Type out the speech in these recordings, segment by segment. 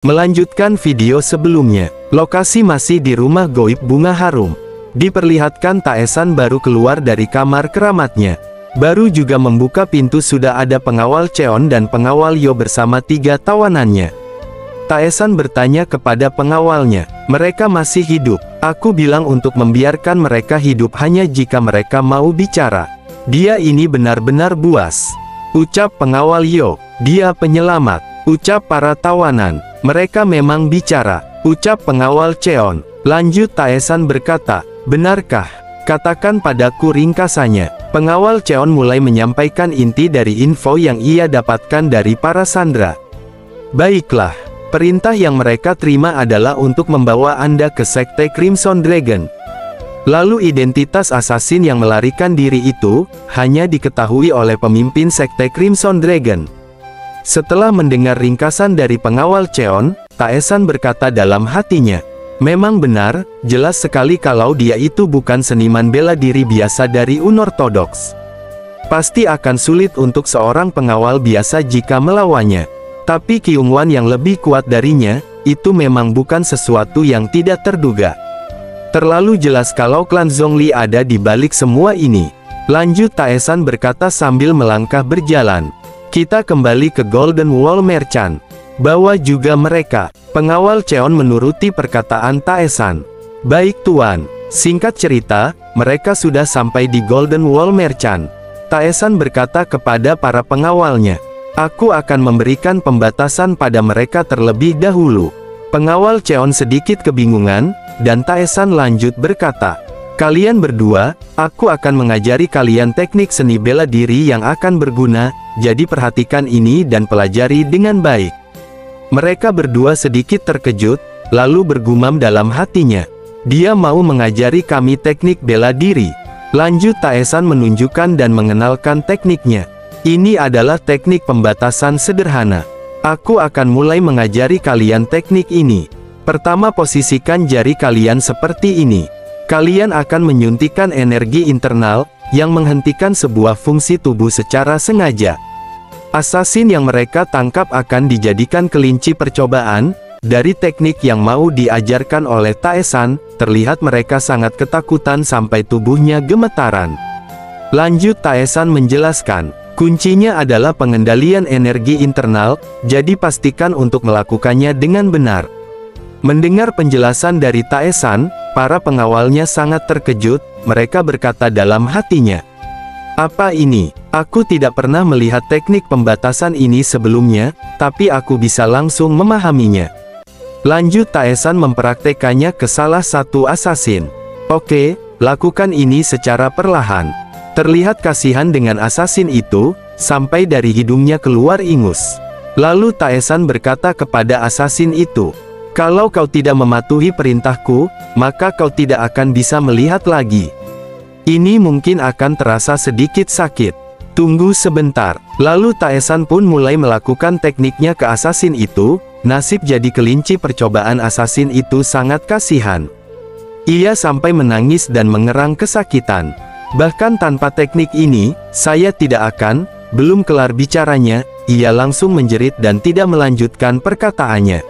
Melanjutkan video sebelumnya, lokasi masih di rumah goib Bunga Harum. Diperlihatkan Taesan baru keluar dari kamar keramatnya. Baru juga membuka pintu sudah ada pengawal Cheon dan pengawal Yo bersama 3 tawanannya. Taesan bertanya kepada pengawalnya, mereka masih hidup. Aku bilang untuk membiarkan mereka hidup hanya jika mereka mau bicara. Dia ini benar-benar buas. Ucap pengawal Yo, dia penyelamat. Ucap para tawanan, mereka memang bicara. Ucap pengawal Cheon. Lanjut Taesan berkata, benarkah? Katakan padaku ringkasannya. Pengawal Cheon mulai menyampaikan inti dari info yang ia dapatkan dari para sandera. Baiklah, perintah yang mereka terima adalah untuk membawa Anda ke Sekte Crimson Dragon. Lalu identitas asasin yang melarikan diri itu, hanya diketahui oleh pemimpin Sekte Crimson Dragon. Setelah mendengar ringkasan dari pengawal Cheon, Taesan berkata dalam hatinya, memang benar, jelas sekali kalau dia itu bukan seniman bela diri biasa dari unortodoks. Pasti akan sulit untuk seorang pengawal biasa jika melawannya. Tapi Kyungwon yang lebih kuat darinya, itu memang bukan sesuatu yang tidak terduga. Terlalu jelas kalau klan Zhongli ada di balik semua ini. Lanjut Taesan berkata sambil melangkah berjalan. Kita kembali ke Golden Wall Merchant. Bawa juga mereka. Pengawal Cheon menuruti perkataan Taesan. Baik tuan. Singkat cerita, mereka sudah sampai di Golden Wall Merchant. Taesan berkata kepada para pengawalnya, aku akan memberikan pembatasan pada mereka terlebih dahulu. Pengawal Cheon sedikit kebingungan, dan Taesan lanjut berkata, kalian berdua, aku akan mengajari kalian teknik seni bela diri yang akan berguna, jadi perhatikan ini dan pelajari dengan baik. Mereka berdua sedikit terkejut, lalu bergumam dalam hatinya. Dia mau mengajari kami teknik bela diri. Lanjut Taesan menunjukkan dan mengenalkan tekniknya. Ini adalah teknik pembatasan sederhana. Aku akan mulai mengajari kalian teknik ini. Pertama, posisikan jari kalian seperti ini. Kalian akan menyuntikkan energi internal, yang menghentikan sebuah fungsi tubuh secara sengaja. Asasin yang mereka tangkap akan dijadikan kelinci percobaan. Dari teknik yang mau diajarkan oleh Taesan, terlihat mereka sangat ketakutan sampai tubuhnya gemetaran. Lanjut Taesan menjelaskan, kuncinya adalah pengendalian energi internal, jadi pastikan untuk melakukannya dengan benar. Mendengar penjelasan dari Taesan, para pengawalnya sangat terkejut. Mereka berkata dalam hatinya, apa ini? Aku tidak pernah melihat teknik pembatasan ini sebelumnya, tapi aku bisa langsung memahaminya. Lanjut Taesan mempraktekannya ke salah satu asasin. Oke, lakukan ini secara perlahan. Terlihat kasihan dengan asasin itu, sampai dari hidungnya keluar ingus. Lalu Taesan berkata kepada asasin itu, kalau kau tidak mematuhi perintahku, maka kau tidak akan bisa melihat lagi. Ini mungkin akan terasa sedikit sakit. Tunggu sebentar. Lalu Taesan pun mulai melakukan tekniknya ke asasin itu. Nasib jadi kelinci percobaan asasin itu sangat kasihan. Ia sampai menangis dan mengerang kesakitan. Bahkan tanpa teknik ini, saya tidak akan, belum kelar bicaranya, ia langsung menjerit dan tidak melanjutkan perkataannya.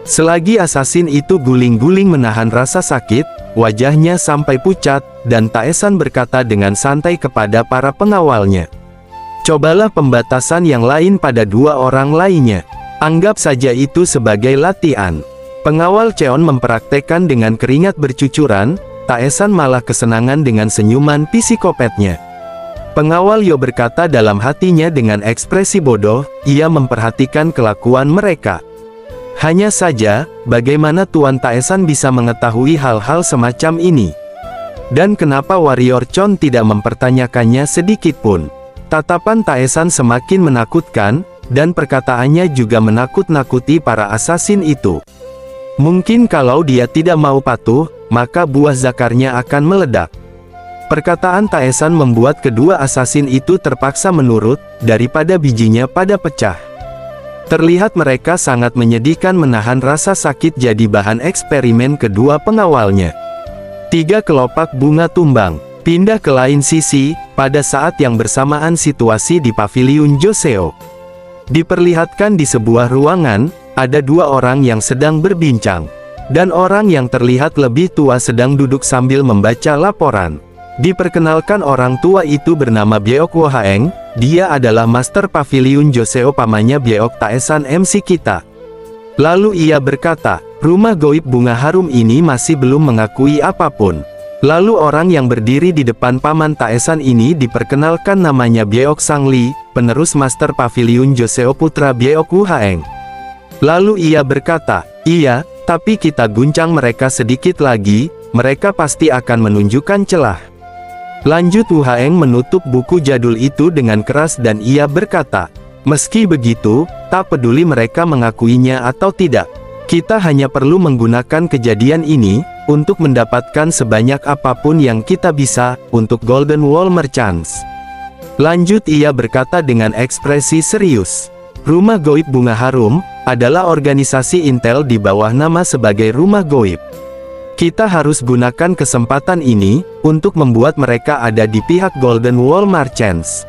Selagi asasin itu guling-guling menahan rasa sakit, wajahnya sampai pucat, dan Taesan berkata dengan santai kepada para pengawalnya. Cobalah pembatasan yang lain pada 2 orang lainnya. Anggap saja itu sebagai latihan. Pengawal Cheon mempraktekkan dengan keringat bercucuran, Taesan malah kesenangan dengan senyuman psikopatnya. Pengawal Yo berkata dalam hatinya dengan ekspresi bodoh, ia memperhatikan kelakuan mereka. Hanya saja, bagaimana Tuan Taesan bisa mengetahui hal-hal semacam ini? Dan kenapa Warrior Chon tidak mempertanyakannya sedikitpun? Tatapan Taesan semakin menakutkan, dan perkataannya juga menakut-nakuti para asasin itu. Mungkin kalau dia tidak mau patuh, maka buah zakarnya akan meledak. Perkataan Taesan membuat kedua asasin itu terpaksa menurut, daripada bijinya pada pecah. Terlihat mereka sangat menyedihkan menahan rasa sakit jadi bahan eksperimen kedua pengawalnya. 3 kelopak bunga tumbang. Pindah ke lain sisi, pada saat yang bersamaan situasi di Paviliun Joseo. Diperlihatkan di sebuah ruangan, ada dua orang yang sedang berbincang. Dan orang yang terlihat lebih tua sedang duduk sambil membaca laporan. Diperkenalkan orang tua itu bernama Byeok Wohaeng, dia adalah Master Pavilion Joseo pamannya Byeok Taesan MC kita. Lalu ia berkata, rumah goib bunga harum ini masih belum mengakui apapun. Lalu orang yang berdiri di depan paman Taesan ini diperkenalkan namanya Byeok Sangli, penerus Master Pavilion Joseo putra Byeok Wohaeng. Lalu ia berkata, iya, tapi kita guncang mereka sedikit lagi, mereka pasti akan menunjukkan celah. Lanjut Wohaeng menutup buku jadul itu dengan keras dan ia berkata, meski begitu, tak peduli mereka mengakuinya atau tidak. Kita hanya perlu menggunakan kejadian ini, untuk mendapatkan sebanyak apapun yang kita bisa, untuk Golden Wall Merchants. Lanjut ia berkata dengan ekspresi serius. Rumah Goib Bunga Harum adalah organisasi intel di bawah nama sebagai Rumah Goib. Kita harus gunakan kesempatan ini untuk membuat mereka ada di pihak Golden Wall Merchants.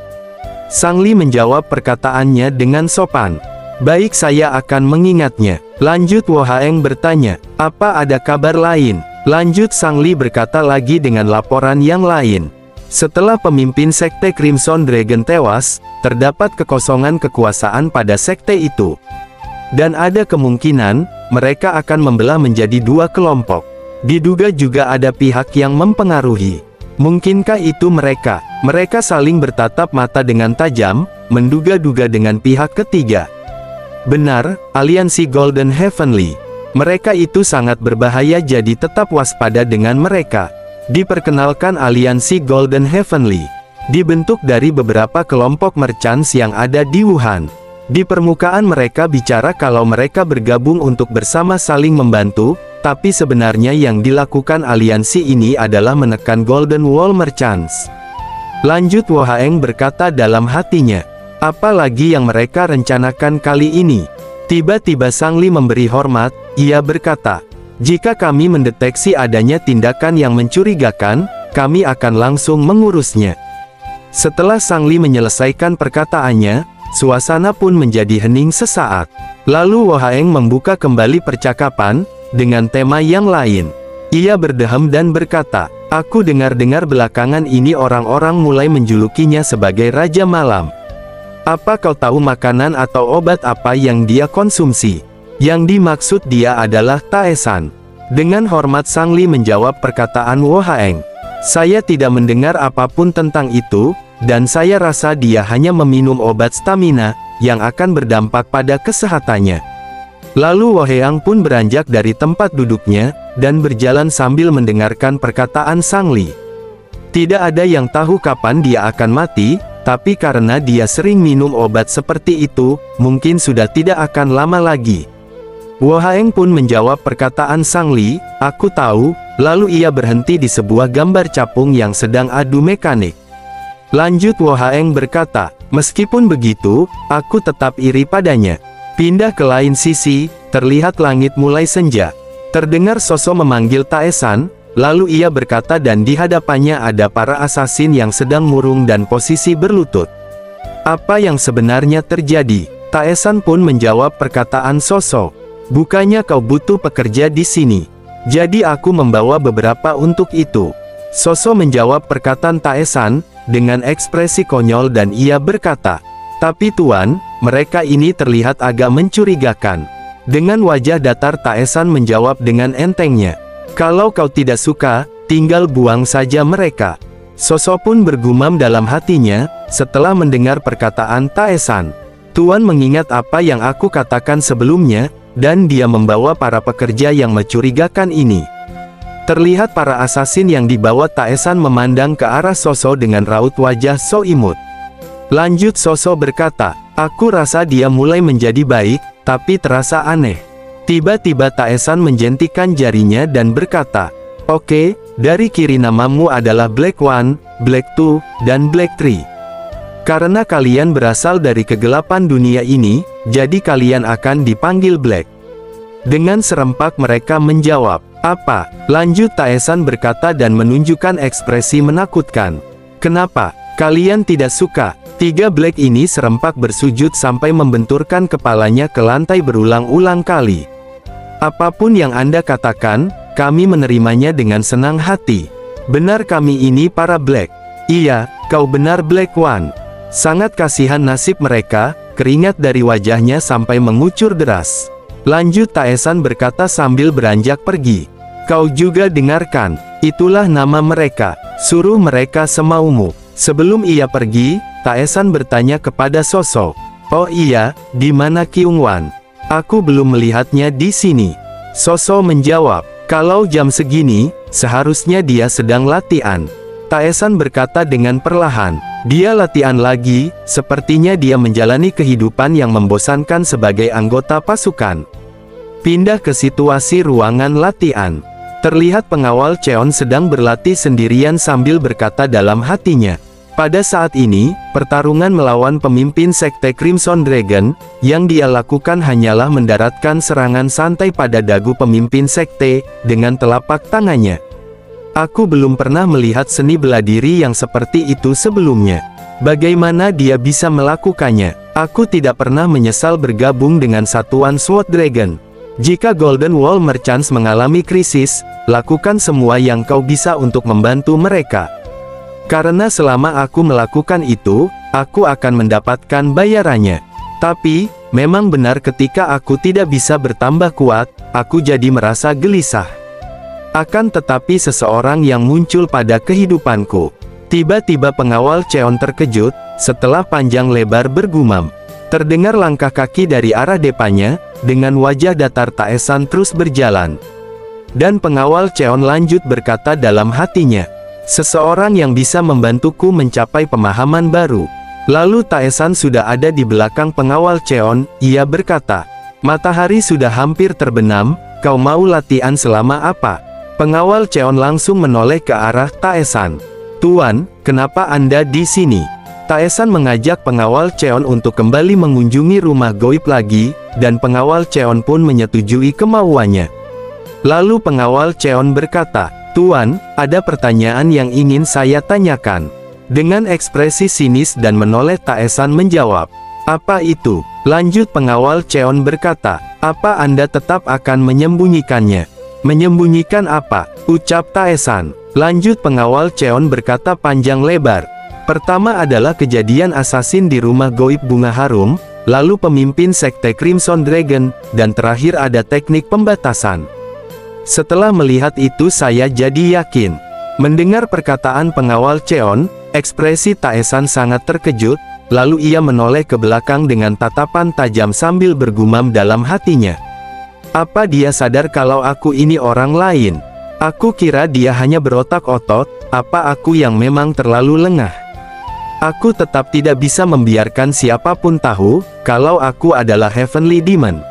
Sangli menjawab perkataannya dengan sopan. Baik, saya akan mengingatnya. Lanjut Wohaeng bertanya, apa ada kabar lain? Lanjut Sangli berkata lagi dengan laporan yang lain. Setelah pemimpin sekte Crimson Dragon tewas, terdapat kekosongan kekuasaan pada sekte itu. Dan ada kemungkinan, mereka akan membelah menjadi dua kelompok. Diduga juga ada pihak yang mempengaruhi. Mungkinkah itu mereka? Mereka saling bertatap mata dengan tajam, menduga-duga dengan pihak ketiga. Benar, aliansi Golden Heavenly. Mereka itu sangat berbahaya, jadi tetap waspada dengan mereka. Diperkenalkan aliansi Golden Heavenly. Dibentuk dari beberapa kelompok merchants yang ada di Wuhan. Di permukaan mereka bicara kalau mereka bergabung untuk bersama saling membantu, tapi sebenarnya yang dilakukan aliansi ini adalah menekan Golden Wall Merchants. Lanjut Wohaeng berkata dalam hatinya, apalagi yang mereka rencanakan kali ini? Tiba-tiba Sangli memberi hormat, ia berkata, jika kami mendeteksi adanya tindakan yang mencurigakan, kami akan langsung mengurusnya. Setelah Sangli menyelesaikan perkataannya, suasana pun menjadi hening sesaat. Lalu Wohaeng membuka kembali percakapan, dengan tema yang lain. Ia berdehem dan berkata, aku dengar-dengar belakangan ini orang-orang mulai menjulukinya sebagai Raja Malam. Apa kau tahu makanan atau obat apa yang dia konsumsi? Yang dimaksud dia adalah Taesan. Dengan hormat Sangli menjawab perkataan Wohaeng. Saya tidak mendengar apapun tentang itu, dan saya rasa dia hanya meminum obat stamina, yang akan berdampak pada kesehatannya. Lalu Wohaeng pun beranjak dari tempat duduknya, dan berjalan sambil mendengarkan perkataan Sangli. Tidak ada yang tahu kapan dia akan mati, tapi karena dia sering minum obat seperti itu, mungkin sudah tidak akan lama lagi. Wohaeng pun menjawab perkataan Sangli, aku tahu, lalu ia berhenti di sebuah gambar capung yang sedang adu mekanik. Lanjut Wohaeng berkata, meskipun begitu, aku tetap iri padanya. Pindah ke lain sisi, terlihat langit mulai senja. Terdengar sosok memanggil Taesan, lalu ia berkata dan di hadapannya ada para asasin yang sedang murung dan posisi berlutut. Apa yang sebenarnya terjadi? Taesan pun menjawab perkataan sosok. Bukannya kau butuh pekerja di sini? Jadi aku membawa beberapa untuk itu. Soso menjawab perkataan Taesan, dengan ekspresi konyol dan ia berkata, tapi tuan, mereka ini terlihat agak mencurigakan. Dengan wajah datar Taesan menjawab dengan entengnya, kalau kau tidak suka, tinggal buang saja mereka. Soso pun bergumam dalam hatinya, setelah mendengar perkataan Taesan. Tuan mengingat apa yang aku katakan sebelumnya, dan dia membawa para pekerja yang mencurigakan ini. Terlihat para asasin yang dibawa Taesan memandang ke arah Soso dengan raut wajah so imut. Lanjut Soso berkata, aku rasa dia mulai menjadi baik, tapi terasa aneh. Tiba-tiba Taesan menjentikan jarinya dan berkata, oke, dari kiri namamu adalah Black One, Black Two, dan Black Three. Karena kalian berasal dari kegelapan dunia ini, jadi kalian akan dipanggil Black. Dengan serempak mereka menjawab, apa? Lanjut Taesan berkata dan menunjukkan ekspresi menakutkan. Kenapa? Kalian tidak suka? Tiga Black ini serempak bersujud sampai membenturkan kepalanya ke lantai berulang-ulang kali. Apapun yang Anda katakan, kami menerimanya dengan senang hati. Benar kami ini para Black. Iya, kau benar Black One. Sangat kasihan nasib mereka, keringat dari wajahnya sampai mengucur deras. Lanjut Taesan berkata sambil beranjak pergi. Kau juga dengarkan, itulah nama mereka, suruh mereka semaumu. Sebelum ia pergi, Taesan bertanya kepada Soso. Oh iya, di mana Kyungwan? Aku belum melihatnya di sini. Soso menjawab, kalau jam segini, seharusnya dia sedang latihan. Taesan berkata dengan perlahan, dia latihan lagi, sepertinya dia menjalani kehidupan yang membosankan sebagai anggota pasukan. Pindah ke situasi ruangan latihan. Terlihat pengawal Cheon sedang berlatih sendirian sambil berkata dalam hatinya. Pada saat ini, pertarungan melawan pemimpin Sekte Crimson Dragon, yang dia lakukan hanyalah mendaratkan serangan santai pada dagu pemimpin Sekte, dengan telapak tangannya. Aku belum pernah melihat seni bela diri yang seperti itu sebelumnya. Bagaimana dia bisa melakukannya? Aku tidak pernah menyesal bergabung dengan satuan Sword Dragon. Jika Golden Wall Merchants mengalami krisis, lakukan semua yang kau bisa untuk membantu mereka. Karena selama aku melakukan itu, aku akan mendapatkan bayarannya. Tapi, memang benar ketika aku tidak bisa bertambah kuat, aku jadi merasa gelisah. Akan tetapi seseorang yang muncul pada kehidupanku. Tiba-tiba pengawal Cheon terkejut, setelah panjang lebar bergumam. Terdengar langkah kaki dari arah depannya, dengan wajah datar Taesan terus berjalan. Dan pengawal Cheon lanjut berkata dalam hatinya. Seseorang yang bisa membantuku mencapai pemahaman baru. Lalu Taesan sudah ada di belakang pengawal Cheon, ia berkata, matahari sudah hampir terbenam, kau mau latihan selama apa? Pengawal Cheon langsung menoleh ke arah Taesan. Tuan, kenapa Anda di sini? Taesan mengajak pengawal Cheon untuk kembali mengunjungi rumah goib lagi, dan pengawal Cheon pun menyetujui kemauannya. Lalu pengawal Cheon berkata, Tuan, ada pertanyaan yang ingin saya tanyakan. Dengan ekspresi sinis dan menoleh Taesan menjawab. Apa itu? Lanjut pengawal Cheon berkata, apa Anda tetap akan menyembunyikannya? Menyembunyikan apa? Ucap Taesan. Lanjut pengawal Cheon berkata panjang lebar. Pertama adalah kejadian asasin di rumah goib bunga harum, lalu pemimpin Sekte Crimson Dragon, dan terakhir ada teknik pembatasan. Setelah melihat itu saya jadi yakin. Mendengar perkataan pengawal Cheon, ekspresi Taesan sangat terkejut, lalu ia menoleh ke belakang dengan tatapan tajam sambil bergumam dalam hatinya. Apa dia sadar kalau aku ini orang lain? Aku kira dia hanya berotak-otot, apa aku yang memang terlalu lengah? Aku tetap tidak bisa membiarkan siapapun tahu, kalau aku adalah Heavenly Demon.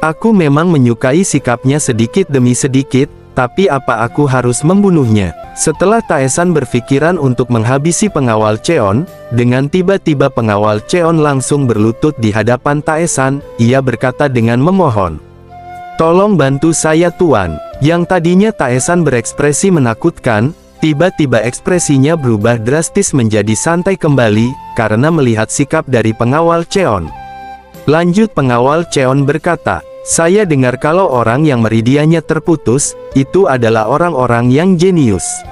Aku memang menyukai sikapnya sedikit demi sedikit, tapi apa aku harus membunuhnya? Setelah Taesan berpikiran untuk menghabisi pengawal Cheon, dengan tiba-tiba pengawal Cheon langsung berlutut di hadapan Taesan, ia berkata dengan memohon. Tolong bantu saya Tuan. Yang tadinya Taesan berekspresi menakutkan, tiba-tiba ekspresinya berubah drastis menjadi santai kembali, karena melihat sikap dari pengawal Cheon. Lanjut pengawal Cheon berkata, saya dengar kalau orang yang meridiannya terputus, itu adalah orang-orang yang jenius.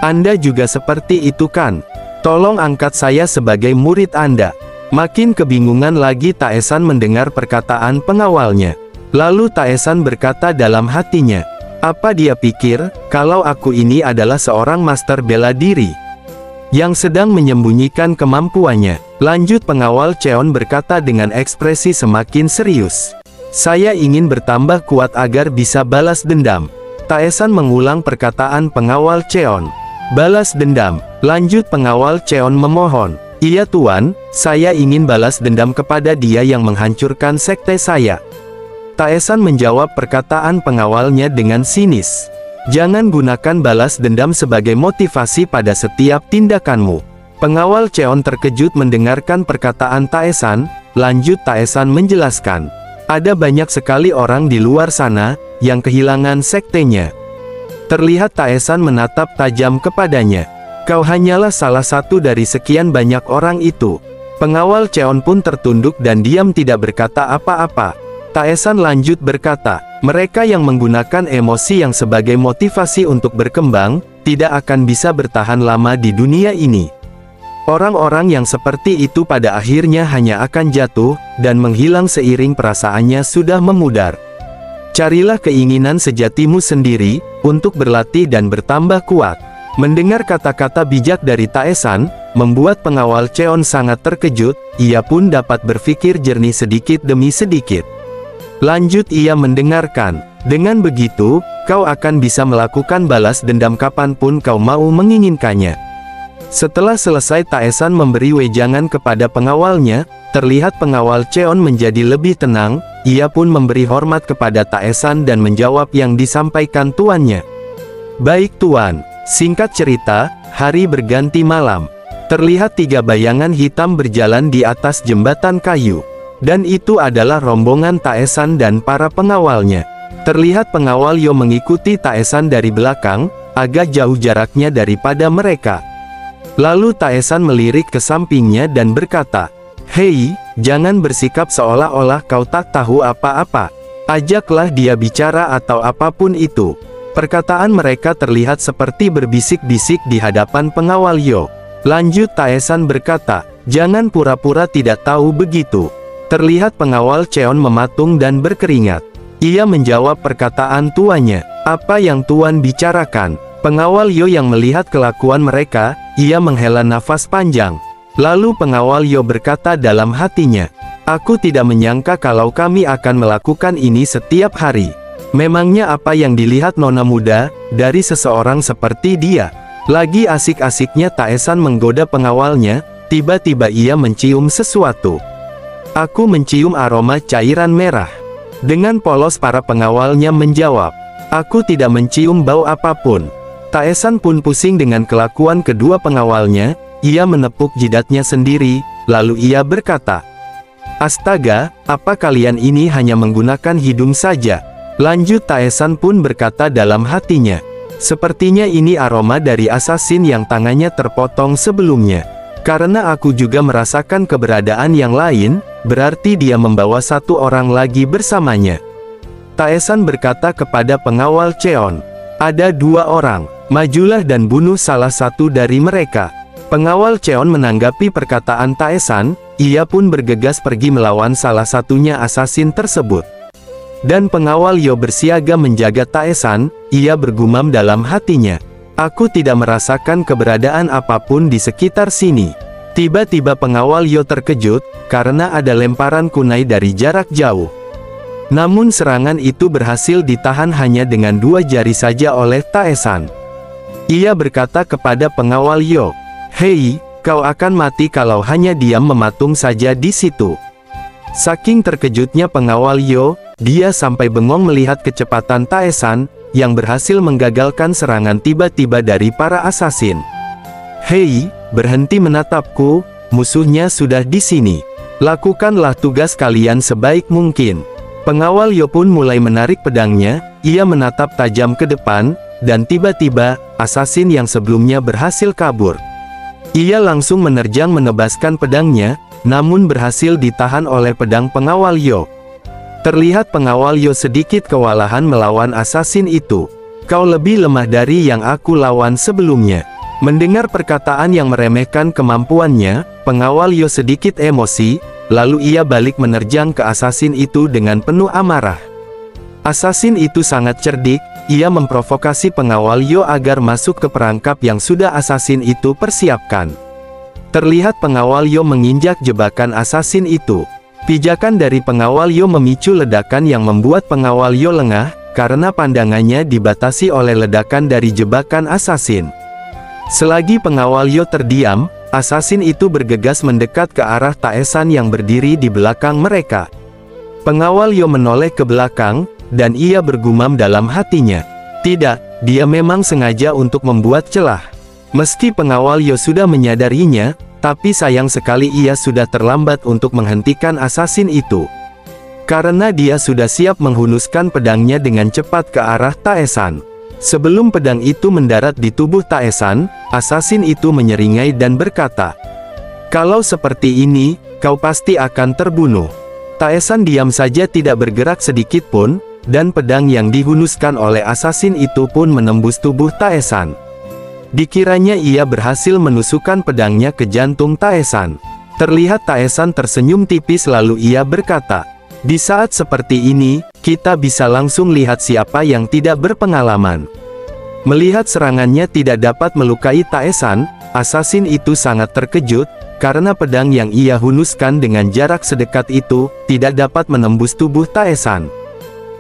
Anda juga seperti itu kan? Tolong angkat saya sebagai murid Anda. Makin kebingungan lagi Taesan mendengar perkataan pengawalnya. Lalu Taesan berkata dalam hatinya, apa dia pikir, kalau aku ini adalah seorang master bela diri yang sedang menyembunyikan kemampuannya? Lanjut pengawal Cheon berkata dengan ekspresi semakin serius. Saya ingin bertambah kuat agar bisa balas dendam. Taesan mengulang perkataan pengawal Cheon. Balas dendam. Lanjut pengawal Cheon memohon. Iya Tuan, saya ingin balas dendam kepada dia yang menghancurkan sekte saya. Taesan menjawab perkataan pengawalnya dengan sinis. Jangan gunakan balas dendam sebagai motivasi pada setiap tindakanmu. Pengawal Cheon terkejut mendengarkan perkataan Taesan, lanjut Taesan menjelaskan. Ada banyak sekali orang di luar sana, yang kehilangan sektenya. Terlihat Taesan menatap tajam kepadanya. Kau hanyalah salah satu dari sekian banyak orang itu. Pengawal Cheon pun tertunduk dan diam tidak berkata apa-apa. Taesan lanjut berkata, mereka yang menggunakan emosi yang sebagai motivasi untuk berkembang, tidak akan bisa bertahan lama di dunia ini. Orang-orang yang seperti itu pada akhirnya hanya akan jatuh, dan menghilang seiring perasaannya sudah memudar. Carilah keinginan sejatimu sendiri, untuk berlatih dan bertambah kuat. Mendengar kata-kata bijak dari Taesan, membuat pengawal Cheon sangat terkejut, ia pun dapat berpikir jernih sedikit demi sedikit. Lanjut ia mendengarkan, dengan begitu, kau akan bisa melakukan balas dendam kapanpun kau mau menginginkannya. Setelah selesai Taesan memberi wejangan kepada pengawalnya, terlihat pengawal Cheon menjadi lebih tenang, ia pun memberi hormat kepada Taesan dan menjawab yang disampaikan tuannya. Baik tuan, singkat cerita, hari berganti malam. Terlihat 3 bayangan hitam berjalan di atas jembatan kayu. Dan itu adalah rombongan Taesan dan para pengawalnya. Terlihat pengawal Yo mengikuti Taesan dari belakang, agak jauh jaraknya daripada mereka. Lalu Taesan melirik ke sampingnya dan berkata, "Hei, jangan bersikap seolah-olah kau tak tahu apa-apa. Ajaklah dia bicara atau apapun itu." Perkataan mereka terlihat seperti berbisik-bisik di hadapan pengawal Yo. Lanjut Taesan berkata, "Jangan pura-pura tidak tahu begitu." Terlihat pengawal Cheon mematung dan berkeringat. Ia menjawab perkataan tuannya, "Apa yang tuan bicarakan?" Pengawal Yo yang melihat kelakuan mereka, ia menghela nafas panjang. Lalu pengawal Yo berkata dalam hatinya, "Aku tidak menyangka kalau kami akan melakukan ini setiap hari. Memangnya apa yang dilihat nona muda, dari seseorang seperti dia?" Lagi asik-asiknya Taesan menggoda pengawalnya, tiba-tiba ia mencium sesuatu. "Aku mencium aroma cairan merah." Dengan polos para pengawalnya menjawab, "Aku tidak mencium bau apapun." Taesan pun pusing dengan kelakuan kedua pengawalnya, ia menepuk jidatnya sendiri, lalu ia berkata, "Astaga, apa kalian ini hanya menggunakan hidung saja?" Lanjut Taesan pun berkata dalam hatinya, "Sepertinya ini aroma dari asasin yang tangannya terpotong sebelumnya. Karena aku juga merasakan keberadaan yang lain, berarti dia membawa 1 orang lagi bersamanya." Taesan berkata kepada pengawal Cheon, "Ada 2 orang, majulah dan bunuh salah satu dari mereka." Pengawal Cheon menanggapi perkataan Taesan, ia pun bergegas pergi melawan salah satunya asasin tersebut. Dan pengawal Yo bersiaga menjaga Taesan, ia bergumam dalam hatinya, "Aku tidak merasakan keberadaan apapun di sekitar sini." Tiba-tiba pengawal Yo terkejut, karena ada lemparan kunai dari jarak jauh. Namun serangan itu berhasil ditahan hanya dengan 2 jari saja oleh Taesan. Ia berkata kepada pengawal Yo, "Hei, kau akan mati kalau hanya diam mematung saja di situ." Saking terkejutnya pengawal Yo, dia sampai bengong melihat kecepatan Taesan, yang berhasil menggagalkan serangan tiba-tiba dari para asasin. "Hei, berhenti menatapku, musuhnya sudah di sini. Lakukanlah tugas kalian sebaik mungkin." Pengawal Yo pun mulai menarik pedangnya, ia menatap tajam ke depan, dan tiba-tiba, asasin yang sebelumnya berhasil kabur. Ia langsung menerjang menebaskan pedangnya, namun berhasil ditahan oleh pedang pengawal Yo. Terlihat pengawal Yo sedikit kewalahan melawan asasin itu. "Kau lebih lemah dari yang aku lawan sebelumnya." Mendengar perkataan yang meremehkan kemampuannya, pengawal Yo sedikit emosi, lalu ia balik menerjang ke asasin itu dengan penuh amarah. Asasin itu sangat cerdik, ia memprovokasi pengawal Yo agar masuk ke perangkap yang sudah asasin itu persiapkan. Terlihat pengawal Yo menginjak jebakan asasin itu. Pijakan dari pengawal Yo memicu ledakan yang membuat pengawal Yo lengah, karena pandangannya dibatasi oleh ledakan dari jebakan asasin. Selagi pengawal Yo terdiam, asasin itu bergegas mendekat ke arah Taesan yang berdiri di belakang mereka. Pengawal Yo menoleh ke belakang, dan ia bergumam dalam hatinya, "Tidak, dia memang sengaja untuk membuat celah." Meski pengawal Yo sudah menyadarinya, tapi sayang sekali ia sudah terlambat untuk menghentikan asasin itu. Karena dia sudah siap menghunuskan pedangnya dengan cepat ke arah Taesan. Sebelum pedang itu mendarat di tubuh Taesan, asasin itu menyeringai dan berkata, "Kalau seperti ini, kau pasti akan terbunuh." Taesan diam saja tidak bergerak sedikit pun, dan pedang yang dihunuskan oleh asasin itu pun menembus tubuh Taesan. Dikiranya ia berhasil menusukkan pedangnya ke jantung Taesan. Terlihat Taesan tersenyum tipis lalu ia berkata, "Di saat seperti ini, kita bisa langsung lihat siapa yang tidak berpengalaman." Melihat serangannya tidak dapat melukai Taesan, asasin itu sangat terkejut, karena pedang yang ia hunuskan dengan jarak sedekat itu, tidak dapat menembus tubuh Taesan.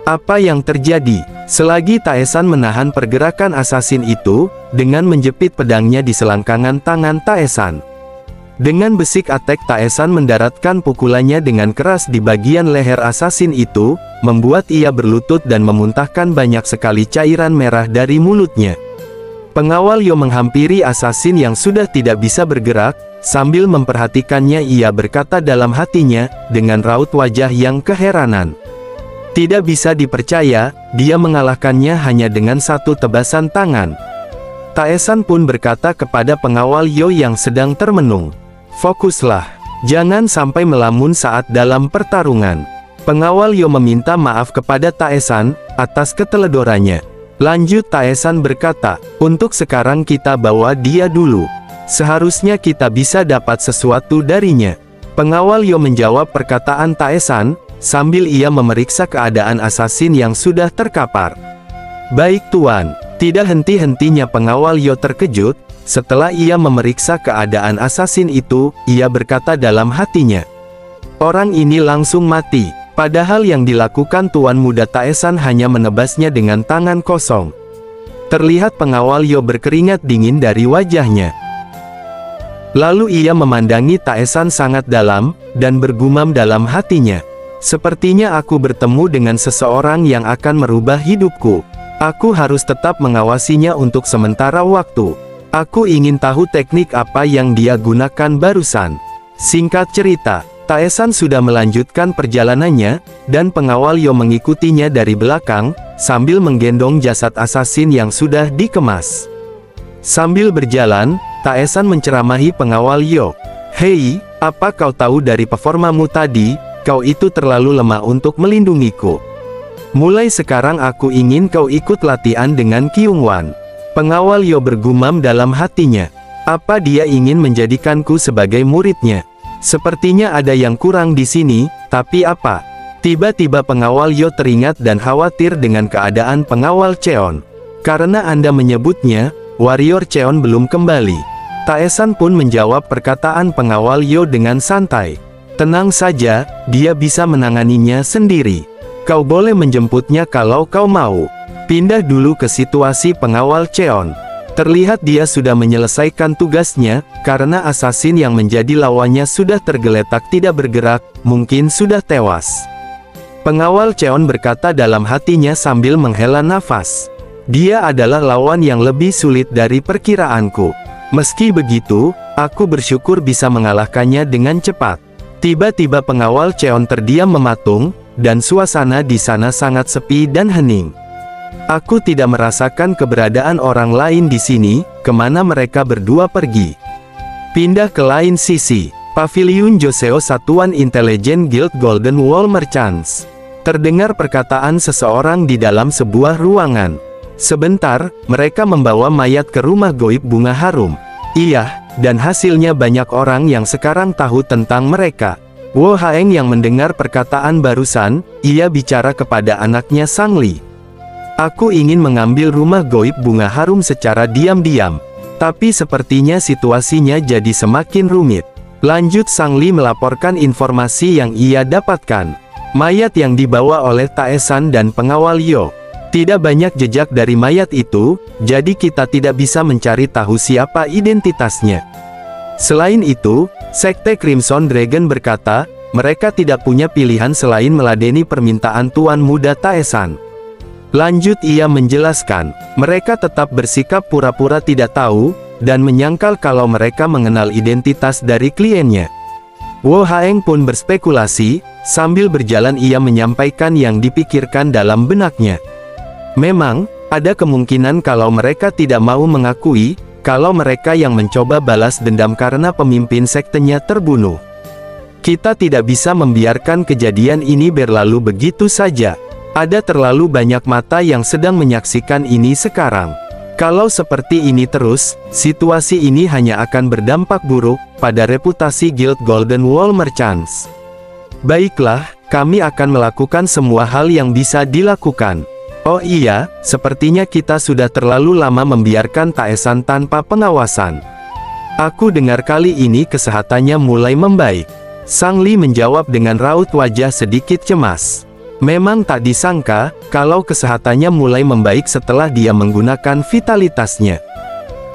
Apa yang terjadi? Selagi Taesan menahan pergerakan asasin itu, dengan menjepit pedangnya di selangkangan tangan Taesan. Dengan besik atek Taesan mendaratkan pukulannya dengan keras di bagian leher asasin itu, membuat ia berlutut dan memuntahkan banyak sekali cairan merah dari mulutnya. Pengawal Yo menghampiri asasin yang sudah tidak bisa bergerak, sambil memperhatikannya ia berkata dalam hatinya, dengan raut wajah yang keheranan. Tidak bisa dipercaya, dia mengalahkannya hanya dengan satu tebasan tangan. Taesan pun berkata kepada pengawal Yo yang sedang termenung, "Fokuslah, jangan sampai melamun saat dalam pertarungan." Pengawal Yo meminta maaf kepada Taesan atas keteledorannya. Lanjut Taesan berkata, "Untuk sekarang kita bawa dia dulu. Seharusnya kita bisa dapat sesuatu darinya." Pengawal Yo menjawab perkataan Taesan, sambil ia memeriksa keadaan asasin yang sudah terkapar. "Baik Tuan." Tidak henti-hentinya pengawal Yo terkejut. Setelah ia memeriksa keadaan asasin itu, ia berkata dalam hatinya, "Orang ini langsung mati." Padahal yang dilakukan Tuan Muda Taesan hanya menebasnya dengan tangan kosong. Terlihat pengawal Yo berkeringat dingin dari wajahnya. Lalu ia memandangi Taesan sangat dalam, dan bergumam dalam hatinya, "Sepertinya aku bertemu dengan seseorang yang akan merubah hidupku. Aku harus tetap mengawasinya untuk sementara waktu. Aku ingin tahu teknik apa yang dia gunakan barusan." Singkat cerita, Taesan sudah melanjutkan perjalanannya, dan pengawal Yo mengikutinya dari belakang, sambil menggendong jasad asasin yang sudah dikemas. Sambil berjalan, Taesan menceramahi pengawal Yo, "Hei, apa kau tahu dari performamu tadi? Kau itu terlalu lemah untuk melindungiku. Mulai sekarang aku ingin kau ikut latihan dengan Kyungwan." Pengawal Yo bergumam dalam hatinya, "Apa dia ingin menjadikanku sebagai muridnya? Sepertinya ada yang kurang di sini, tapi apa?" Tiba-tiba pengawal Yo teringat dan khawatir dengan keadaan pengawal Cheon. "Karena Anda menyebutnya, warrior Cheon belum kembali." Taesan pun menjawab perkataan pengawal Yo dengan santai, "Tenang saja, dia bisa menanganinya sendiri. Kau boleh menjemputnya kalau kau mau." Pindah dulu ke situasi pengawal Cheon. Terlihat dia sudah menyelesaikan tugasnya, karena asasin yang menjadi lawannya sudah tergeletak tidak bergerak, mungkin sudah tewas. Pengawal Cheon berkata dalam hatinya sambil menghela nafas, "Dia adalah lawan yang lebih sulit dari perkiraanku. Meski begitu, aku bersyukur bisa mengalahkannya dengan cepat." Tiba-tiba pengawal Cheon terdiam mematung, dan suasana di sana sangat sepi dan hening. "Aku tidak merasakan keberadaan orang lain di sini, kemana mereka berdua pergi?" Pindah ke lain sisi, Paviliun Joseo Satuan Intelijen Guild Golden Wall Merchants. Terdengar perkataan seseorang di dalam sebuah ruangan. Sebentar, mereka membawa mayat ke rumah goib bunga harum. Iya, dan hasilnya banyak orang yang sekarang tahu tentang mereka. Wo Haeng yang mendengar perkataan barusan, ia bicara kepada anaknya Sang Li. "Aku ingin mengambil rumah goib bunga harum secara diam-diam. Tapi sepertinya situasinya jadi semakin rumit." Lanjut Sang Li melaporkan informasi yang ia dapatkan. Mayat yang dibawa oleh Taesan dan pengawal Yo. Tidak banyak jejak dari mayat itu, jadi kita tidak bisa mencari tahu siapa identitasnya. Selain itu, Sekte Crimson Dragon berkata, mereka tidak punya pilihan selain meladeni permintaan Tuan Muda Taesan. Lanjut ia menjelaskan, mereka tetap bersikap pura-pura tidak tahu, dan menyangkal kalau mereka mengenal identitas dari kliennya. Wo Haeng pun berspekulasi, sambil berjalan ia menyampaikan yang dipikirkan dalam benaknya. Memang, Ada kemungkinan kalau mereka tidak mau mengakui, kalau mereka yang mencoba balas dendam karena pemimpin sektenya terbunuh. Kita tidak bisa membiarkan kejadian ini berlalu begitu saja. Ada terlalu banyak mata yang sedang menyaksikan ini sekarang. Kalau seperti ini terus, situasi ini hanya akan berdampak buruk pada reputasi Guild Golden Wall Merchants. Baiklah, kami akan melakukan semua hal yang bisa dilakukan. Oh iya, sepertinya kita sudah terlalu lama membiarkan Taesan tanpa pengawasan. Aku dengar kali ini kesehatannya mulai membaik. Sang Li menjawab dengan raut wajah sedikit cemas. Memang tak disangka, kalau kesehatannya mulai membaik setelah dia menggunakan vitalitasnya.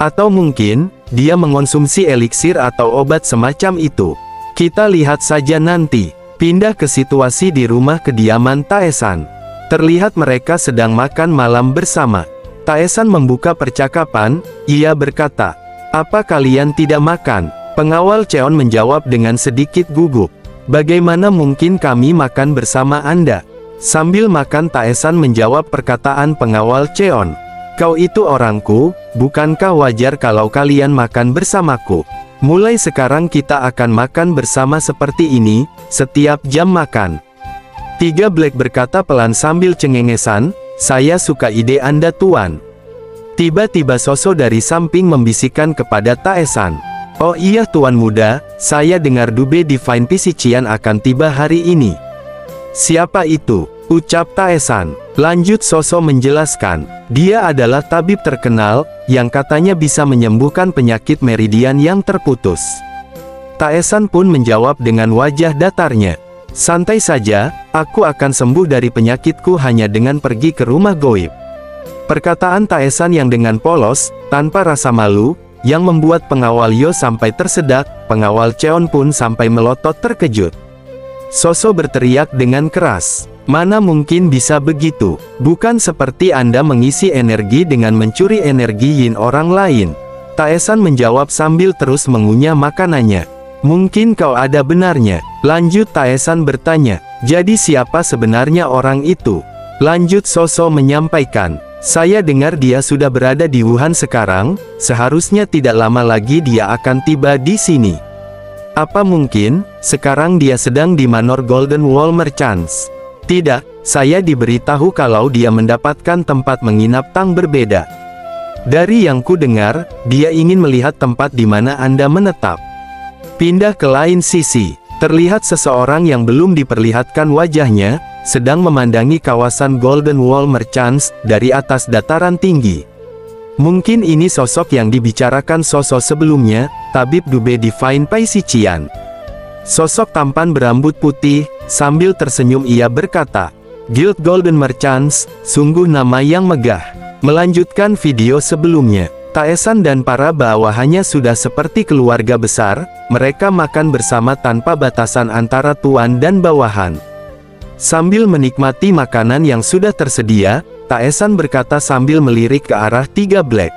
Atau mungkin, dia mengonsumsi eliksir atau obat semacam itu. Kita lihat saja nanti. Pindah ke situasi di rumah kediaman Taesan. Terlihat mereka sedang makan malam bersama. Taesan membuka percakapan, ia berkata, "Apa kalian tidak makan?" Pengawal Cheon menjawab dengan sedikit gugup. "Bagaimana mungkin kami makan bersama Anda?" Sambil makan Taesan menjawab perkataan pengawal Cheon. "Kau itu orangku, bukankah wajar kalau kalian makan bersamaku? Mulai sekarang kita akan makan bersama seperti ini, setiap jam makan." Tiga Black berkata pelan sambil cengengesan, "Saya suka ide Anda Tuan." Tiba-tiba Soso dari samping membisikkan kepada Taesan. "Oh iya Tuan Muda, saya dengar Dube Divine Physician akan tiba hari ini." "Siapa itu?" ucap Taesan. Lanjut Soso menjelaskan, "Dia adalah tabib terkenal, yang katanya bisa menyembuhkan penyakit meridian yang terputus." Taesan pun menjawab dengan wajah datarnya, "Santai saja, aku akan sembuh dari penyakitku hanya dengan pergi ke rumah goib." Perkataan Taesan yang dengan polos, tanpa rasa malu, yang membuat pengawal Yo sampai tersedak, pengawal Cheon pun sampai melotot terkejut. Soso berteriak dengan keras, "Mana mungkin bisa begitu? Bukan seperti Anda mengisi energi dengan mencuri energi yin orang lain." Taesan menjawab sambil terus mengunyah makanannya. "Mungkin kau ada benarnya." Lanjut Taesan bertanya, "Jadi siapa sebenarnya orang itu?" Lanjut Soso menyampaikan, "Saya dengar dia sudah berada di Wuhan sekarang, seharusnya tidak lama lagi dia akan tiba di sini. Apa mungkin, sekarang dia sedang di Manor Golden Wall Merchants?" "Tidak, saya diberitahu kalau dia mendapatkan tempat menginap tang berbeda. Dari yang ku dengar, dia ingin melihat tempat di mana Anda menetap." Pindah ke lain sisi, terlihat seseorang yang belum diperlihatkan wajahnya, sedang memandangi kawasan Golden Wall Merchants, dari atas dataran tinggi. Mungkin ini sosok yang dibicarakan Soso sebelumnya, tabib Dube Divine Physician. Sosok tampan berambut putih, sambil tersenyum ia berkata, "Guild Golden Merchants, sungguh nama yang megah." Melanjutkan video sebelumnya, Taesan dan para bawahannya sudah seperti keluarga besar, mereka makan bersama tanpa batasan antara tuan dan bawahan. Sambil menikmati makanan yang sudah tersedia, Taesan berkata sambil melirik ke arah tiga Black,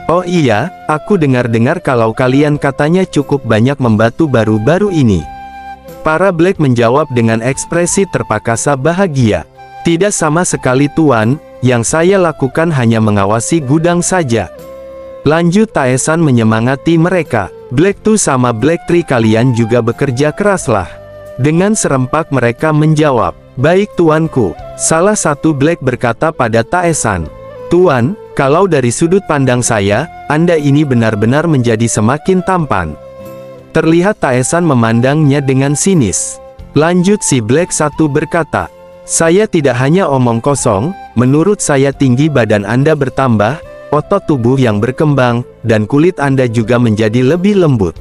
"Oh iya, aku dengar-dengar kalau kalian katanya cukup banyak membantu baru-baru ini." Para Black menjawab dengan ekspresi terpakasa bahagia. "Tidak sama sekali Tuan, yang saya lakukan hanya mengawasi gudang saja." Lanjut Taesan menyemangati mereka, "Black 2 sama Black 3 kalian juga bekerja keraslah." Dengan serempak mereka menjawab, "Baik tuanku." Salah satu Black berkata pada Taesan, "Tuan, kalau dari sudut pandang saya, Anda ini benar-benar menjadi semakin tampan." Terlihat Taesan memandangnya dengan sinis. Lanjut si Black 1 berkata, "Saya tidak hanya omong kosong, menurut saya tinggi badan Anda bertambah, otot tubuh yang berkembang, dan kulit Anda juga menjadi lebih lembut.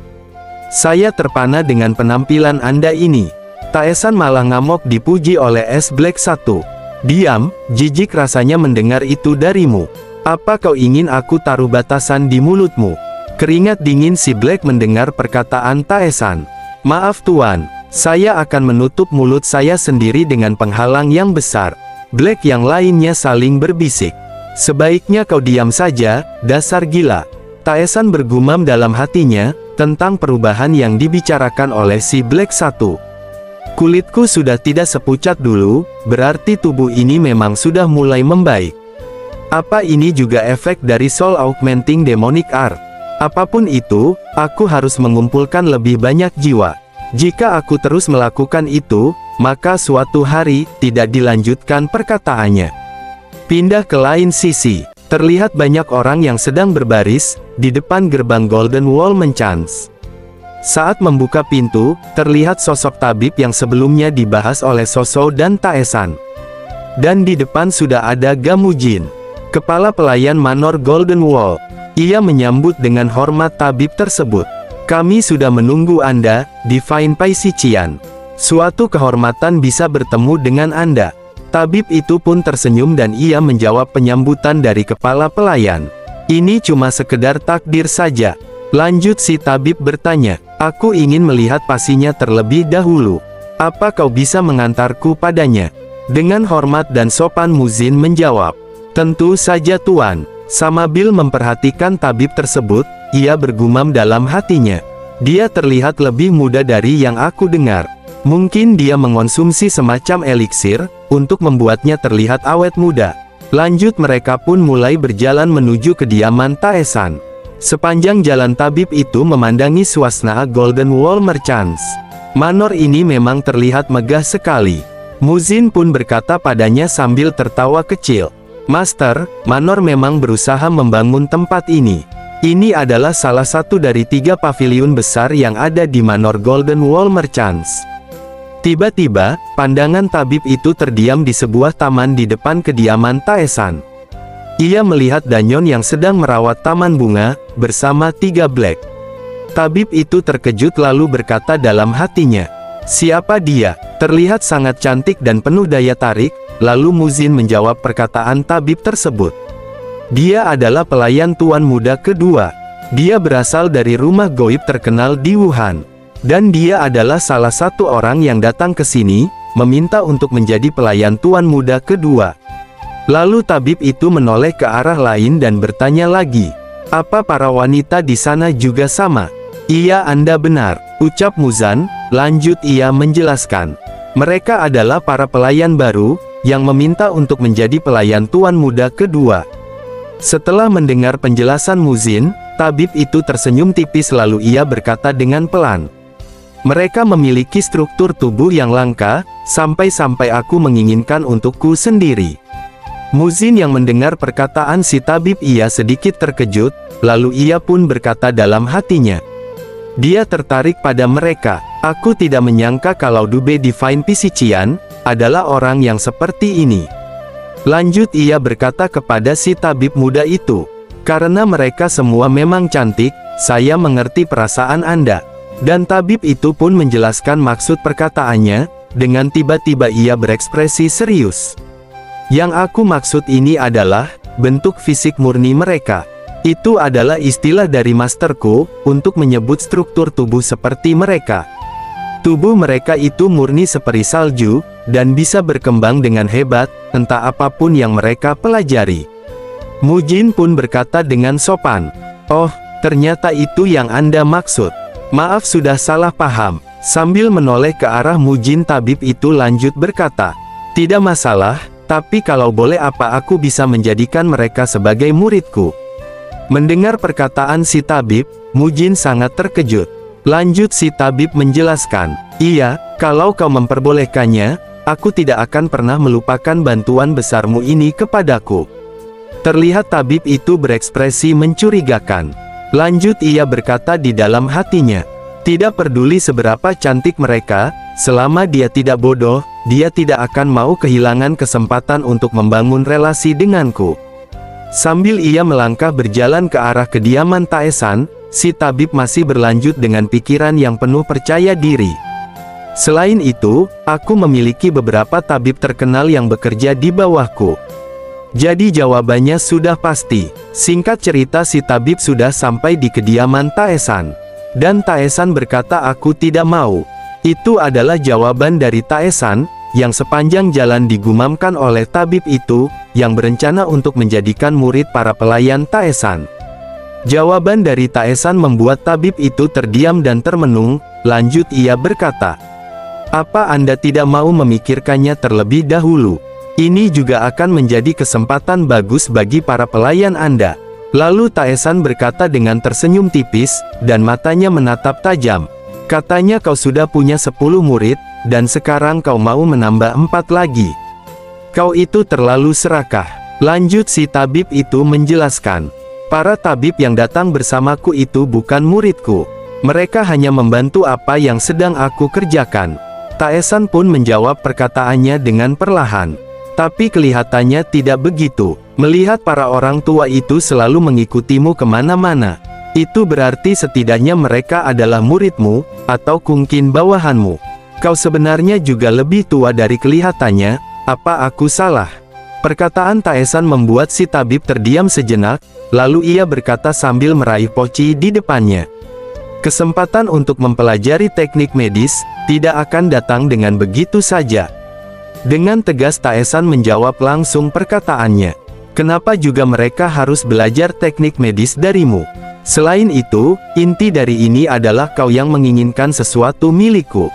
Saya terpana dengan penampilan Anda ini." Taesan malah ngamuk dipuji oleh S Black 1. "Diam, jijik rasanya mendengar itu darimu. Apa kau ingin aku taruh batasan di mulutmu?" Keringat dingin si Black mendengar perkataan Taesan. "Maaf Tuan, saya akan menutup mulut saya sendiri dengan penghalang yang besar." Black yang lainnya saling berbisik, "Sebaiknya kau diam saja, dasar gila." Taesan bergumam dalam hatinya, tentang perubahan yang dibicarakan oleh si Black 1. "Kulitku sudah tidak sepucat dulu, berarti tubuh ini memang sudah mulai membaik." Apa ini juga efek dari Soul Augmenting Demonic Art? Apapun itu, aku harus mengumpulkan lebih banyak jiwa. Jika aku terus melakukan itu, maka suatu hari, tidak dilanjutkan perkataannya. Pindah ke lain sisi. Terlihat banyak orang yang sedang berbaris, di depan gerbang Golden Wall Merchants. Saat membuka pintu, terlihat sosok tabib yang sebelumnya dibahas oleh Soso dan Taesan. Dan di depan sudah ada Gamujin, kepala pelayan Manor Golden Wall. Ia menyambut dengan hormat tabib tersebut. Kami sudah menunggu Anda, Divine Paisician. Suatu kehormatan bisa bertemu dengan Anda. Tabib itu pun tersenyum dan ia menjawab penyambutan dari kepala pelayan. Ini cuma sekedar takdir saja. Lanjut si tabib bertanya, aku ingin melihat pasinya terlebih dahulu. Apa kau bisa mengantarku padanya? Dengan hormat dan sopan Muzin menjawab, tentu saja tuan. Sambil memperhatikan tabib tersebut, ia bergumam dalam hatinya. Dia terlihat lebih muda dari yang aku dengar. Mungkin dia mengonsumsi semacam eliksir, untuk membuatnya terlihat awet muda. Lanjut mereka pun mulai berjalan menuju kediaman Taesan. Sepanjang jalan tabib itu memandangi suasana Golden Wall Merchants. Manor ini memang terlihat megah sekali. Muzin pun berkata padanya sambil tertawa kecil. Master, Manor memang berusaha membangun tempat ini. Ini adalah salah satu dari 3 paviliun besar yang ada di Manor Golden Wall Merchants. Tiba-tiba, pandangan tabib itu terdiam di sebuah taman di depan kediaman Taesan. Ia melihat Danyon yang sedang merawat taman bunga, bersama 3 black. Tabib itu terkejut lalu berkata dalam hatinya, siapa dia? Terlihat sangat cantik dan penuh daya tarik. Lalu Muzin menjawab perkataan tabib tersebut. Dia adalah pelayan tuan muda kedua. Dia berasal dari rumah goib terkenal di Wuhan. Dan dia adalah salah satu orang yang datang ke sini, meminta untuk menjadi pelayan tuan muda kedua. Lalu tabib itu menoleh ke arah lain dan bertanya lagi, apa para wanita di sana juga sama? Iya, Anda benar, ucap Muzan. Lanjut ia menjelaskan. Mereka adalah para pelayan baru, yang meminta untuk menjadi pelayan tuan muda kedua. Setelah mendengar penjelasan Muzin, tabib itu tersenyum tipis lalu ia berkata dengan pelan. Mereka memiliki struktur tubuh yang langka, sampai-sampai aku menginginkan untukku sendiri. Muzin yang mendengar perkataan si tabib ia sedikit terkejut, lalu ia pun berkata dalam hatinya. Dia tertarik pada mereka. Aku tidak menyangka kalau Dube Divine Paisician adalah orang yang seperti ini. Lanjut ia berkata kepada si tabib muda itu. Karena mereka semua memang cantik, saya mengerti perasaan Anda. Dan tabib itu pun menjelaskan maksud perkataannya, dengan tiba-tiba ia berekspresi serius. Yang aku maksud ini adalah, bentuk fisik murni mereka. Itu adalah istilah dari masterku, untuk menyebut struktur tubuh seperti mereka. Tubuh mereka itu murni seperti salju, dan bisa berkembang dengan hebat, entah apapun yang mereka pelajari. Mujin pun berkata dengan sopan, oh, ternyata itu yang Anda maksud. Maaf sudah salah paham. Sambil menoleh ke arah Mujin tabib itu lanjut berkata, tidak masalah, tapi kalau boleh apa aku bisa menjadikan mereka sebagai muridku? Mendengar perkataan si tabib, Mujin sangat terkejut. Lanjut si tabib menjelaskan, iya, kalau kau memperbolehkannya, aku tidak akan pernah melupakan bantuan besarmu ini kepadaku. Terlihat tabib itu berekspresi mencurigakan. Lanjut ia berkata di dalam hatinya, tidak peduli seberapa cantik mereka, selama dia tidak bodoh, dia tidak akan mau kehilangan kesempatan untuk membangun relasi denganku. Sambil ia melangkah berjalan ke arah kediaman Taesan, si tabib masih berlanjut dengan pikiran yang penuh percaya diri. Selain itu, aku memiliki beberapa tabib terkenal yang bekerja di bawahku. Jadi jawabannya sudah pasti. Singkat cerita si tabib sudah sampai di kediaman Taesan. Dan Taesan berkata aku tidak mau. Itu adalah jawaban dari Taesan, yang sepanjang jalan digumamkan oleh tabib itu, yang berencana untuk menjadikan murid para pelayan Taesan. Jawaban dari Taesan membuat tabib itu terdiam dan termenung, lanjut ia berkata, apa Anda tidak mau memikirkannya terlebih dahulu? Ini juga akan menjadi kesempatan bagus bagi para pelayan Anda. Lalu Taesan berkata dengan tersenyum tipis, dan matanya menatap tajam. Katanya kau sudah punya 10 murid, dan sekarang kau mau menambah 4 lagi. Kau itu terlalu serakah. Lanjut si tabib itu menjelaskan. Para tabib yang datang bersamaku itu bukan muridku. Mereka hanya membantu apa yang sedang aku kerjakan. Taesan pun menjawab perkataannya dengan perlahan. Tapi kelihatannya tidak begitu. Melihat para orang tua itu selalu mengikutimu kemana-mana, itu berarti setidaknya mereka adalah muridmu, atau mungkin bawahanmu. Kau sebenarnya juga lebih tua dari kelihatannya, apa aku salah? Perkataan Taesan membuat si tabib terdiam sejenak, lalu ia berkata sambil meraih poci di depannya. Kesempatan untuk mempelajari teknik medis, tidak akan datang dengan begitu saja. Dengan tegas Taesan menjawab langsung perkataannya. Kenapa juga mereka harus belajar teknik medis darimu? Selain itu, inti dari ini adalah kau yang menginginkan sesuatu milikku.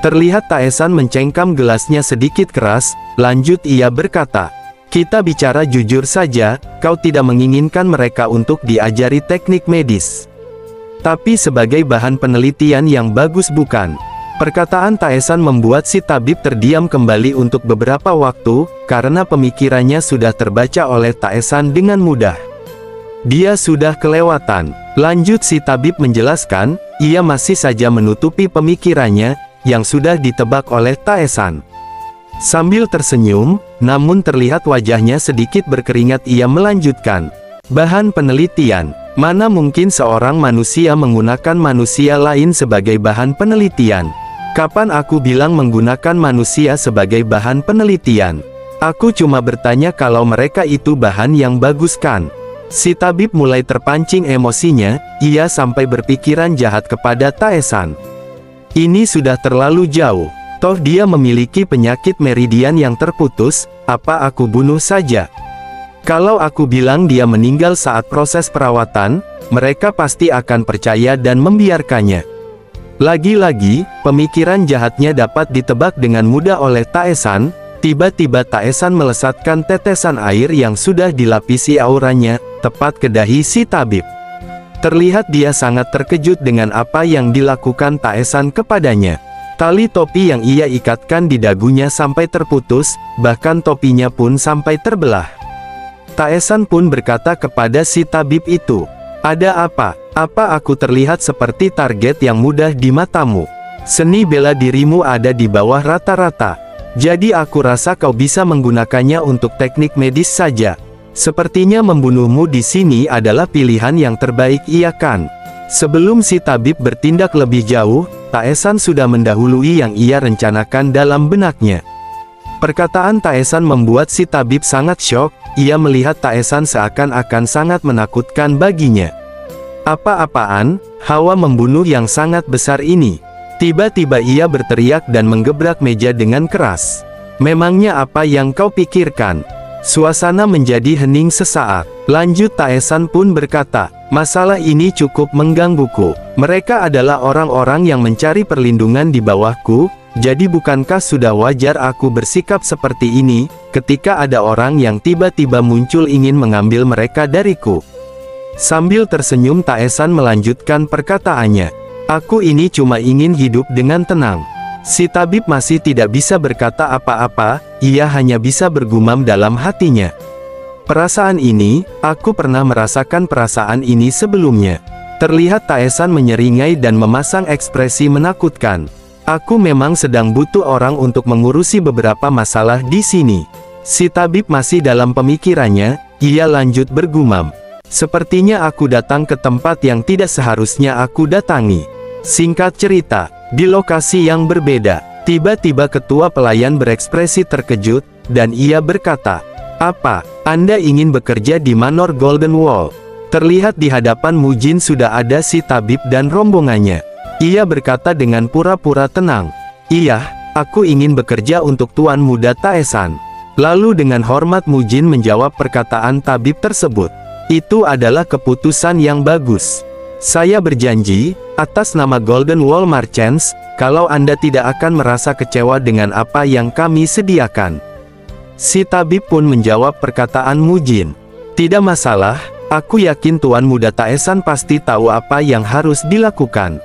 Terlihat Taesan mencengkam gelasnya sedikit keras, lanjut ia berkata, kita bicara jujur saja, kau tidak menginginkan mereka untuk diajari teknik medis. Tapi sebagai bahan penelitian yang bagus bukan? Perkataan Taesan membuat si tabib terdiam kembali untuk beberapa waktu, karena pemikirannya sudah terbaca oleh Taesan dengan mudah. Dia sudah kelewatan. Lanjut si tabib menjelaskan, ia masih saja menutupi pemikirannya, yang sudah ditebak oleh Taesan. Sambil tersenyum, namun terlihat wajahnya sedikit berkeringat, ia melanjutkan. Bahan penelitian. Mana mungkin seorang manusia menggunakan manusia lain sebagai bahan penelitian? Kapan aku bilang menggunakan manusia sebagai bahan penelitian? Aku cuma bertanya kalau mereka itu bahan yang bagus kan? Si tabib mulai terpancing emosinya, ia sampai berpikiran jahat kepada Taesan. Ini sudah terlalu jauh. Toh dia memiliki penyakit meridian yang terputus, apa aku bunuh saja? Kalau aku bilang dia meninggal saat proses perawatan, mereka pasti akan percaya dan membiarkannya. Lagi-lagi, pemikiran jahatnya dapat ditebak dengan mudah oleh Taesan. Tiba-tiba Taesan melesatkan tetesan air yang sudah dilapisi auranya, tepat ke dahi si tabib. Terlihat dia sangat terkejut dengan apa yang dilakukan Taesan kepadanya. Tali topi yang ia ikatkan di dagunya sampai terputus, bahkan topinya pun sampai terbelah. Taesan pun berkata kepada si tabib itu, ada apa? Apa aku terlihat seperti target yang mudah di matamu? Seni bela dirimu ada di bawah rata-rata. Jadi aku rasa kau bisa menggunakannya untuk teknik medis saja. Sepertinya membunuhmu di sini adalah pilihan yang terbaik, iya kan? Sebelum si tabib bertindak lebih jauh, Taesan sudah mendahului yang ia rencanakan dalam benaknya. Perkataan Taesan membuat si tabib sangat syok, ia melihat Taesan seakan-akan sangat menakutkan baginya. Apa-apaan, hawa membunuh yang sangat besar ini. Tiba-tiba ia berteriak dan menggebrak meja dengan keras. Memangnya apa yang kau pikirkan? Suasana menjadi hening sesaat. Lanjut Taesan pun berkata, masalah ini cukup menggangguku. Mereka adalah orang-orang yang mencari perlindungan di bawahku, jadi bukankah sudah wajar aku bersikap seperti ini, ketika ada orang yang tiba-tiba muncul ingin mengambil mereka dariku? Sambil tersenyum Taesan melanjutkan perkataannya. Aku ini cuma ingin hidup dengan tenang. Si tabib masih tidak bisa berkata apa-apa, ia hanya bisa bergumam dalam hatinya. Perasaan ini, aku pernah merasakan perasaan ini sebelumnya. Terlihat Taesan menyeringai dan memasang ekspresi menakutkan. Aku memang sedang butuh orang untuk mengurusi beberapa masalah di sini. Si tabib masih dalam pemikirannya, ia lanjut bergumam. Sepertinya aku datang ke tempat yang tidak seharusnya aku datangi. Singkat cerita, di lokasi yang berbeda, tiba-tiba ketua pelayan berekspresi terkejut, dan ia berkata, apa, Anda ingin bekerja di Manor Golden Wall? Terlihat di hadapan Mujin sudah ada si tabib dan rombongannya. Ia berkata dengan pura-pura tenang, iya, aku ingin bekerja untuk Tuan Muda Taesan. Lalu dengan hormat Mujin menjawab perkataan tabib tersebut. Itu adalah keputusan yang bagus. Saya berjanji, atas nama Golden Wall Merchants, kalau Anda tidak akan merasa kecewa dengan apa yang kami sediakan. Si tabib pun menjawab perkataan Mujin. Tidak masalah, aku yakin Tuan Muda Taesan pasti tahu apa yang harus dilakukan.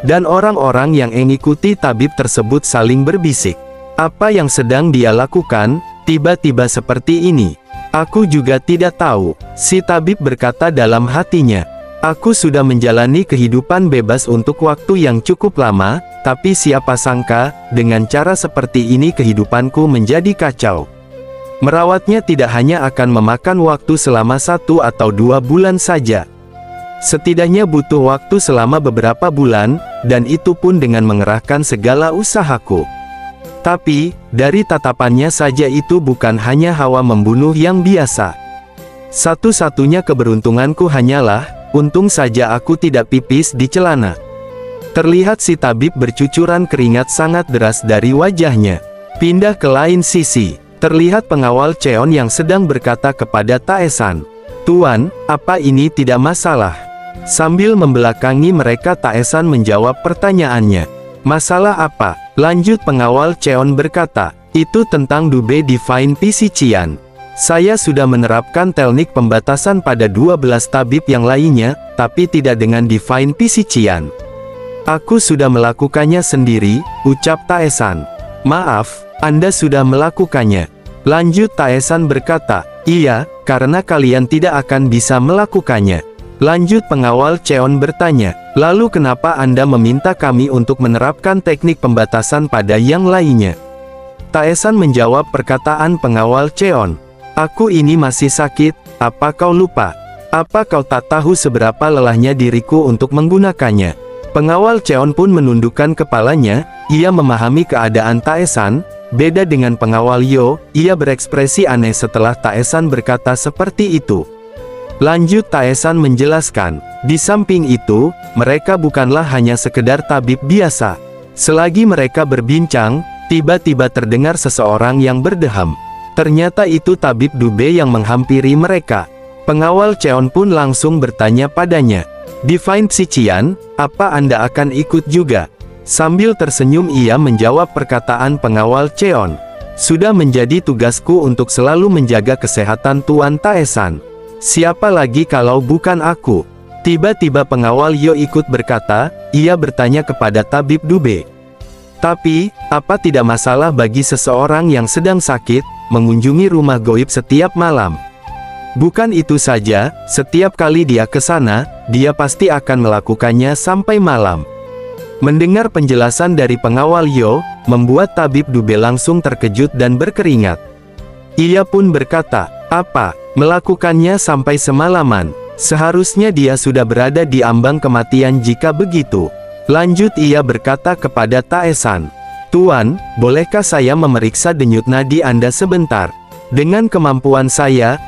Dan orang-orang yang mengikuti tabib tersebut saling berbisik. Apa yang sedang dia lakukan, tiba-tiba seperti ini? Aku juga tidak tahu, si tabib berkata dalam hatinya. Aku sudah menjalani kehidupan bebas untuk waktu yang cukup lama, tapi siapa sangka, dengan cara seperti ini kehidupanku menjadi kacau. Merawatnya tidak hanya akan memakan waktu selama 1 atau 2 bulan saja. Setidaknya butuh waktu selama beberapa bulan, dan itu pun dengan mengerahkan segala usahaku. Tapi, dari tatapannya saja itu bukan hanya hawa membunuh yang biasa. Satu-satunya keberuntunganku hanyalah, untung saja aku tidak pipis di celana. Terlihat si tabib bercucuran keringat sangat deras dari wajahnya. Pindah ke lain sisi. Terlihat pengawal Cheon yang sedang berkata kepada Taesan. Tuan, apa ini tidak masalah? Sambil membelakangi mereka Taesan menjawab pertanyaannya. Masalah apa? Lanjut pengawal Cheon berkata. Itu tentang Dube Divine Physician. Saya sudah menerapkan teknik pembatasan pada 12 tabib yang lainnya, tapi tidak dengan Divine Physician. Aku sudah melakukannya sendiri, ucap Taesan. Maaf, Anda sudah melakukannya. Lanjut Taesan berkata, iya, karena kalian tidak akan bisa melakukannya. Lanjut pengawal Cheon bertanya, lalu kenapa Anda meminta kami untuk menerapkan teknik pembatasan pada yang lainnya? Taesan menjawab perkataan pengawal Cheon. Aku ini masih sakit, apa kau lupa? Apa kau tak tahu seberapa lelahnya diriku untuk menggunakannya? Pengawal Cheon pun menundukkan kepalanya, ia memahami keadaan Taesan. Beda dengan pengawal Yo, ia berekspresi aneh setelah Taesan berkata seperti itu. Lanjut Taesan menjelaskan, di samping itu, mereka bukanlah hanya sekedar tabib biasa. Selagi mereka berbincang, tiba-tiba terdengar seseorang yang berdeham. Ternyata itu tabib Dube yang menghampiri mereka. Pengawal Cheon pun langsung bertanya padanya, Divine Physician, apa Anda akan ikut juga? Sambil tersenyum ia menjawab perkataan pengawal Cheon. Sudah menjadi tugasku untuk selalu menjaga kesehatan Tuan Taesan. Siapa lagi kalau bukan aku? Tiba-tiba pengawal Yo ikut berkata, ia bertanya kepada tabib Dube. Tapi, apa tidak masalah bagi seseorang yang sedang sakit, mengunjungi rumah goib setiap malam? Bukan itu saja, setiap kali dia ke sana, dia pasti akan melakukannya sampai malam. Mendengar penjelasan dari pengawal Yo, membuat tabib Dube langsung terkejut dan berkeringat. Ia pun berkata, apa, melakukannya sampai semalaman? Seharusnya dia sudah berada di ambang kematian jika begitu. Lanjut ia berkata kepada Taesan. Tuan, bolehkah saya memeriksa denyut nadi Anda sebentar? Dengan kemampuan saya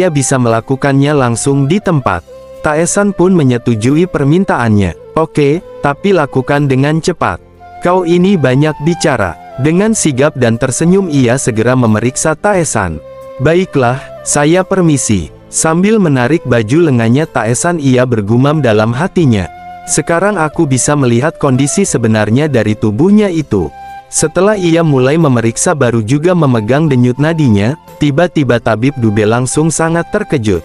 bisa melakukannya langsung di tempat. Taesan pun menyetujui permintaannya. Oke, tapi lakukan dengan cepat. Kau ini banyak bicara. Dengan sigap dan tersenyum ia segera memeriksa Taesan. Baiklah, saya permisi. Sambil menarik baju lengannya Taesan ia bergumam dalam hatinya. Sekarang aku bisa melihat kondisi sebenarnya dari tubuhnya itu. Setelah ia mulai memeriksa baru juga memegang denyut nadinya, tiba-tiba tabib Dube langsung sangat terkejut.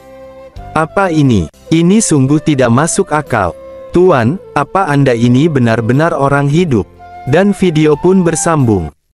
Apa ini? Ini sungguh tidak masuk akal. Tuan, apa Anda ini benar-benar orang hidup? Dan video pun bersambung.